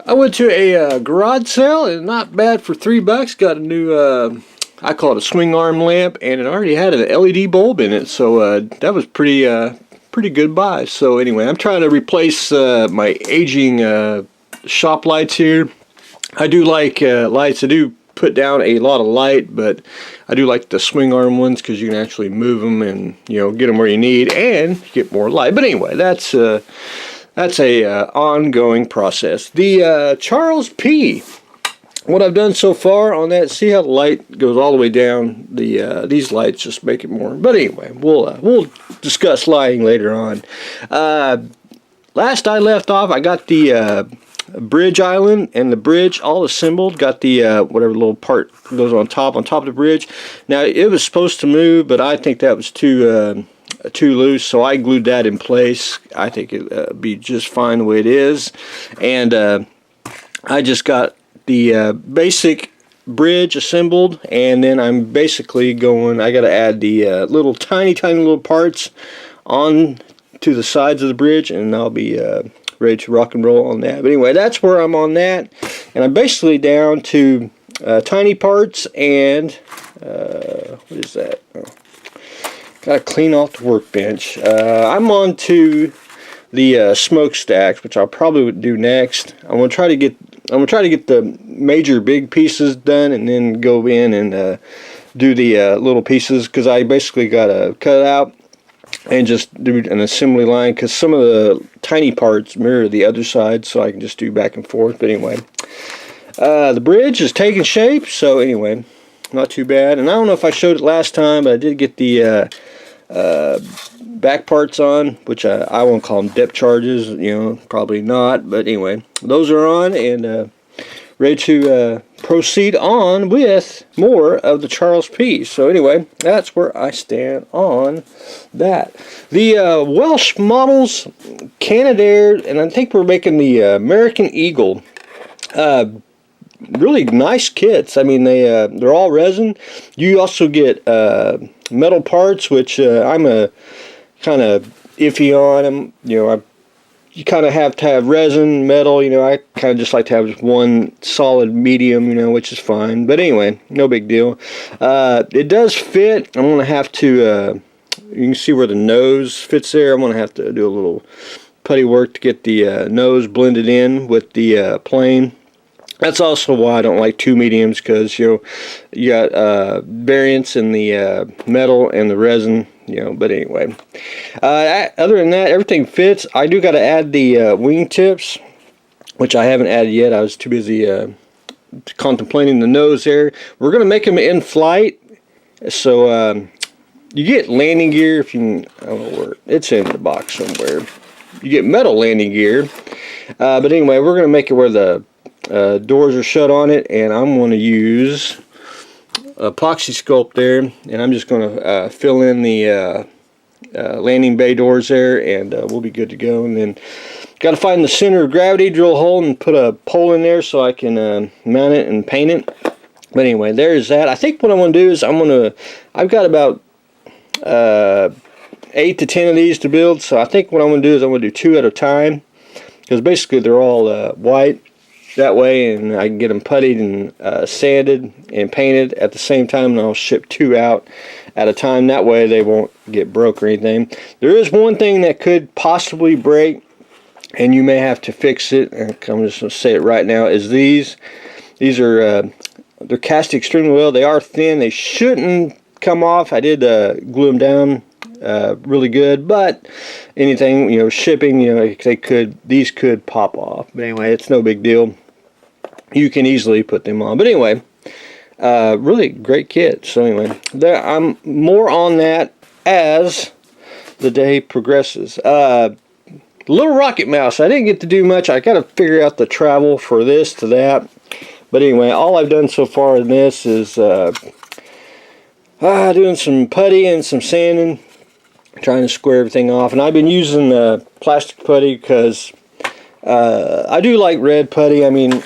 I went to a garage sale and not bad for $3. Got a new, I call it a swing arm lamp, and it already had an LED bulb in it, so that was pretty good buy. So anyway, I'm trying to replace my aging shop lights here. I do like lights. I do put down a lot of light, but I do like the swing arm ones because you can actually move them and get them where you need and get more light. But anyway, that's a ongoing process. The Charles P. What I've done so far on that, see how the light goes all the way down. These lights just make it more. But anyway, we'll discuss lighting later on. Last I left off, I got the bridge island and the bridge all assembled. Got the whatever little part goes on top of the bridge. Now it was supposed to move, but I think that was too loose, so I glued that in place. I think it'll be just fine the way it is. And I just got the basic bridge assembled, and then I'm basically going, I got to add the little tiny little parts on to the sides of the bridge, and I'll be ready to rock and roll on that. But anyway, that's where I'm on that, and I'm basically down to tiny parts and what is that? Oh. Gotta clean off the workbench. I'm on to the smokestacks, which I'll probably do next. I'm gonna try to get the major big pieces done, and then go in and do the little pieces, because I basically gotta cut it out and just do an assembly line, because some of the tiny parts mirror the other side, so I can just do back and forth. But anyway, the bridge is taking shape, so anyway, not too bad. And I don't know if I showed it last time, but I did get the back parts on, which I won't call them depth charges, probably not, but anyway, those are on and ready to proceed on with more of the Charles P. So anyway, that's where I stand on that. The Welsh Models Canadair, and I think we're making the American Eagle. Really nice kits. I mean, they're all resin. You also get metal parts, which I'm a kind of iffy on them. You kind of have to have resin, metal. I kind of just like to have just one solid medium, which is fine. But anyway, no big deal. It does fit. I'm going to have to, you can see where the nose fits there. I'm going to have to do a little putty work to get the nose blended in with the plane. That's also why I don't like two mediums, because you got variance in the metal and the resin. But anyway, other than that, everything fits. I do got to add the wing tips, which I haven't added yet. I was too busy contemplating the nose there. We're going to make them in flight, so you get landing gear. If you can, I don't know where it's in the box somewhere. You get metal landing gear, but anyway, we're going to make it where the doors are shut on it, and I'm going to use epoxy sculpt there, and I'm just going to fill in the landing bay doors there, and we'll be good to go. And then got to find the center of gravity, drill a hole, and put a pole in there so I can mount it and paint it. But anyway, there's that. I think what I'm going to do is I've got about 8 to 10 of these to build, so I think what I'm going to do is I'm going to do 2 at a time, because basically they're all white. That way, and I can get them puttied and sanded and painted at the same time, and I'll ship 2 out at a time. That way they won't get broke or anything. There is one thing that could possibly break, and you may have to fix it, and I'm just going to say it right now, is these are they're cast extremely well. They are thin. They shouldn't come off. I did glue them down really good, but anything, shipping, these could pop off. But anyway, it's no big deal. You can easily put them on. But anyway, really great kit. So anyway, I'm more on that as the day progresses. Little Rocket Mouse, I didn't get to do much. I got to figure out the travel for this to that. But anyway, all I've done so far in this is doing some putty and some sanding, trying to square everything off. And I've been using plastic putty because I do like red putty. I mean,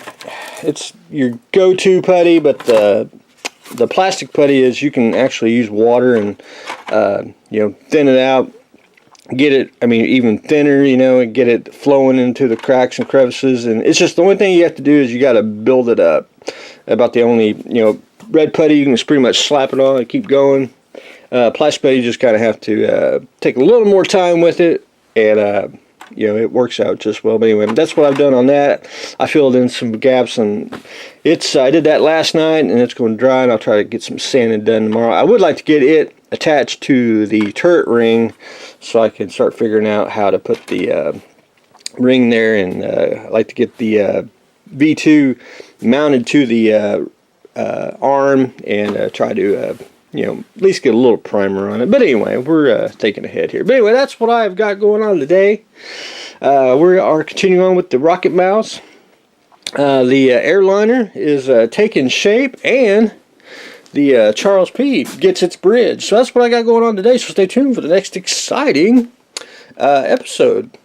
it's your go-to putty, but the plastic putty is, you can actually use water and thin it out get it, I mean, even thinner, you know, and get it flowing into the cracks and crevices. And it's just the only thing you have to do is you got to build it up. About the only, you know, red putty, you can just pretty much slap it on and keep going. Plastic putty, you just kind of have to take a little more time with it, and you know, it works out just well. But anyway, that's what I've done on that. I filled in some gaps, and I did that last night, and it's going to dry, and I'll try to get some sanding done tomorrow. I would like to get it attached to the turret ring so I can start figuring out how to put the ring there, and I like to get the V2 mounted to the arm, and try to you know, at least get a little primer on it. But anyway, we're thinking ahead here. But anyway, that's what I've got going on today. We are continuing on with the rocket mouse. The airliner is taking shape, and the Charles P gets its bridge. So that's what I got going on today. So stay tuned for the next exciting episode.